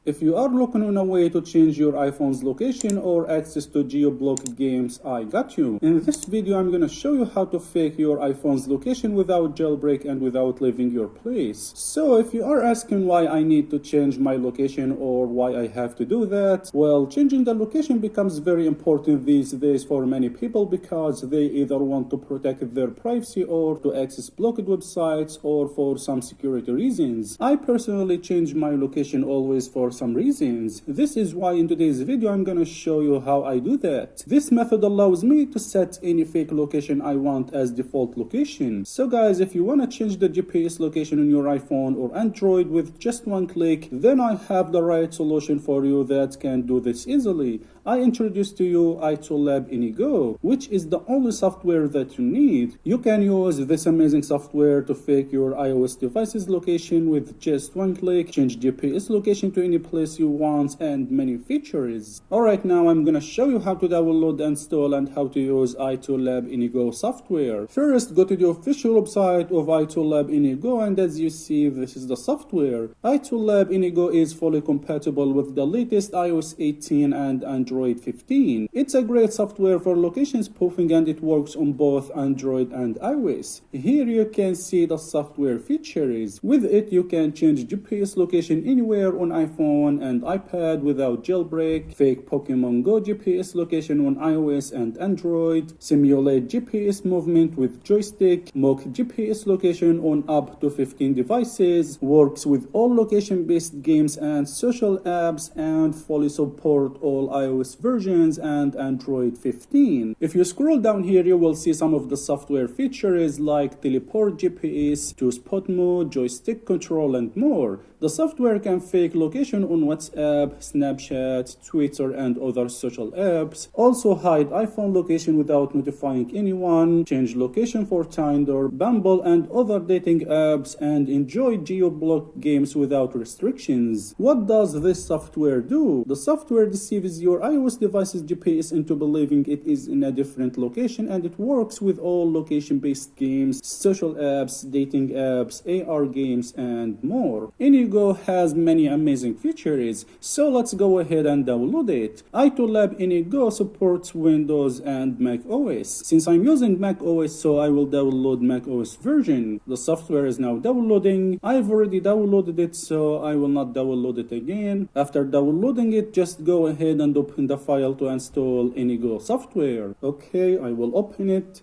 If you are looking on a way to change your iPhone's location or access to geo-blocked games, I got you. In this video, I'm gonna show you how to fake your iPhone's location without jailbreak and without leaving your place. So if you are asking why I need to change my location or why I have to do that, well, changing the location becomes very important these days for many people because they either want to protect their privacy or to access blocked websites or for some security reasons. I personally change my location always for some reasons. This is why in today's video I'm gonna show you how I do that. This method allows me to set any fake location I want as default location. So guys, if you wanna change the GPS location on your iPhone or Android with just one click, then I have the right solution for you that can do this easily. I introduce to you iToolab AnyGo, which is the only software that you need. You can use this amazing software to fake your iOS device's location with just one click, change GPS location to any place you want, and many features. Alright, now I'm gonna show you how to download, install, and how to use iToolab AnyGo software. First, go to the official website of iToolab AnyGo, and as you see, this is the software. iToolab AnyGo is fully compatible with the latest iOS 18 and Android 15. It's a great software for location spoofing and it works on both Android and iOS. Here you can see the software features. With it you can change GPS location anywhere on iPhone and iPad without jailbreak, fake Pokemon Go GPS location on iOS and Android, simulate GPS movement with joystick, mock GPS location on up to 15 devices, works with all location-based games and social apps, and fully support all iOS versions and Android 15. If you scroll down here, you will see some of the software features like teleport GPS, two-spot mode, joystick control, and more. The software can fake location on WhatsApp, Snapchat, Twitter, and other social apps. Also hide iPhone location without notifying anyone, change location for Tinder, Bumble, and other dating apps, and enjoy geo-blocked games without restrictions. What does this software do? The software deceives your iOS device's GPS into believing it is in a different location, and it works with all location-based games, social apps, dating apps, AR games, and more. AnyGo has many amazing features, so let's go ahead and download it. iToolab AnyGo supports Windows and macOS. Since I'm using macOS, so I will download macOS version. The software is now downloading. I've already downloaded it, so I will not download it again. After downloading it, just go ahead and open the file to install AnyGo software. Okay, I will open it.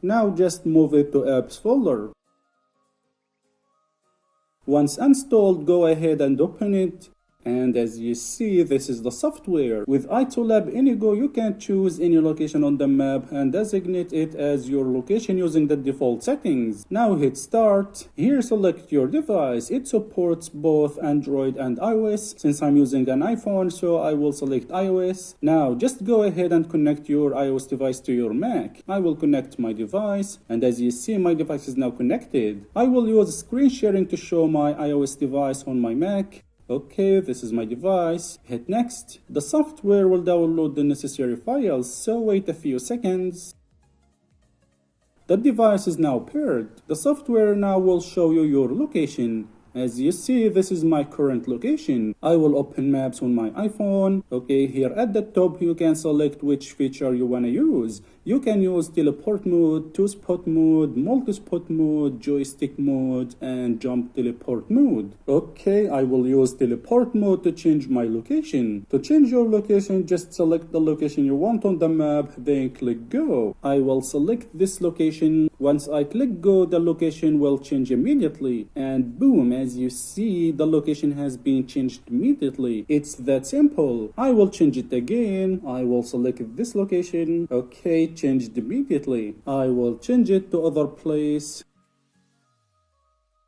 Now just move it to apps folder. Once installed, go ahead and open it. And as you see, this is the software. With iToolab AnyGo, you can choose any location on the map and designate it as your location using the default settings. Now hit start. Here select your device. It supports both Android and iOS. Since I'm using an iPhone, so I will select iOS. Now just go ahead and connect your iOS device to your Mac. I will connect my device, and as you see, my device is now connected. I will use screen sharing to show my iOS device on my Mac. Okay, this is my device. Hit next. The software will download the necessary files, so wait a few seconds. The device is now paired. The software now will show you your location. As you see, this is my current location. I will open maps on my iPhone. Okay, here at the top you can select which feature you want to use. You can use teleport mode, two-spot mode, multi-spot mode, joystick mode, and jump teleport mode. Okay, I will use teleport mode to change my location. To change your location, just select the location you want on the map, then click go. I will select this location. Once I click go, the location will change immediately. And boom, as you see, the location has been changed immediately. It's that simple. I will change it again. I will select this location. Okay, changed immediately. I will change it to other place.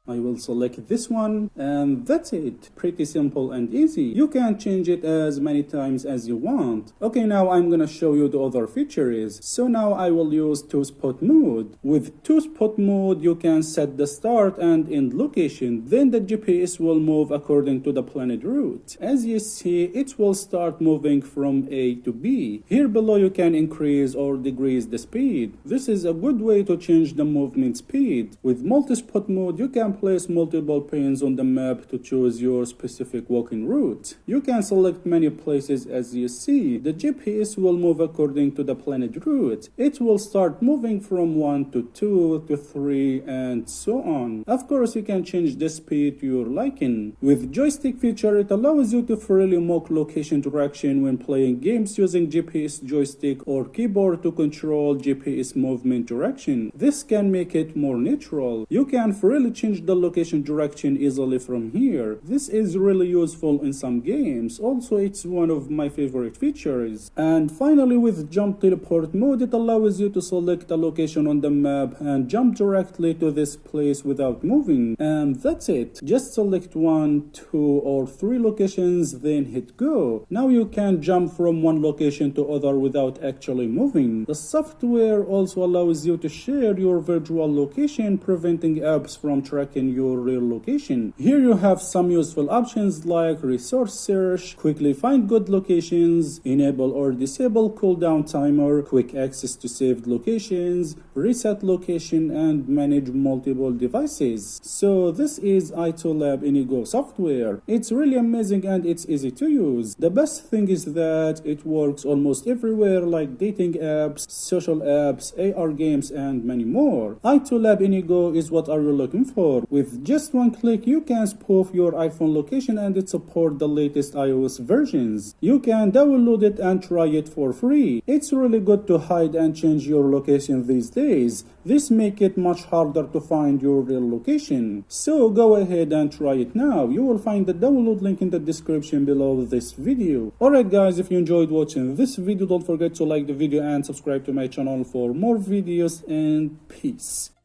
I will select this one, and that's it. Pretty simple and easy. You can change it as many times as you want. Okay, now I'm gonna show you the other features. So now I will use two-spot mode. With two-spot mode, you can set the start and end location. Then the GPS will move according to the planned route. As you see, it will start moving from A to B. Here below, you can increase or decrease the speed. This is a good way to change the movement speed. With multi-spot mode, you can place multiple pins on the map to choose your specific walking route. You can select many places as you see. The GPS will move according to the planned route. It will start moving from 1 to 2 to 3 and so on. Of course, you can change the speed to your liking. With joystick feature, it allows you to freely mock location direction when playing games using GPS joystick or keyboard to control GPS movement direction. This can make it more natural. You can freely change the location direction easily from here. This is really useful in some games. Also, it's one of my favorite features. And finally, with jump teleport mode, it allows you to select a location on the map and jump directly to this place without moving. And that's it. Just select 1, 2, or 3 locations, then hit go. Now you can jump from one location to other without actually moving. The software also allows you to share your virtual location, preventing apps from tracking your real location. Here you have some useful options like resource search, quickly find good locations, enable or disable cooldown timer, quick access to saved locations, reset location, and manage multiple devices. So this is iToolab AnyGo software. It's really amazing and it's easy to use. The best thing is that it works almost everywhere, like dating apps, social apps, AR games, and many more. iToolab AnyGo is what are you looking for. With just one click, you can spoof your iPhone location and it supports the latest iOS versions. You can download it and try it for free. It's really good to hide and change your location these days. This makes it much harder to find your real location. So go ahead and try it now. You will find the download link in the description below this video. Alright guys, if you enjoyed watching this video, don't forget to like the video and subscribe to my channel for more videos, and peace.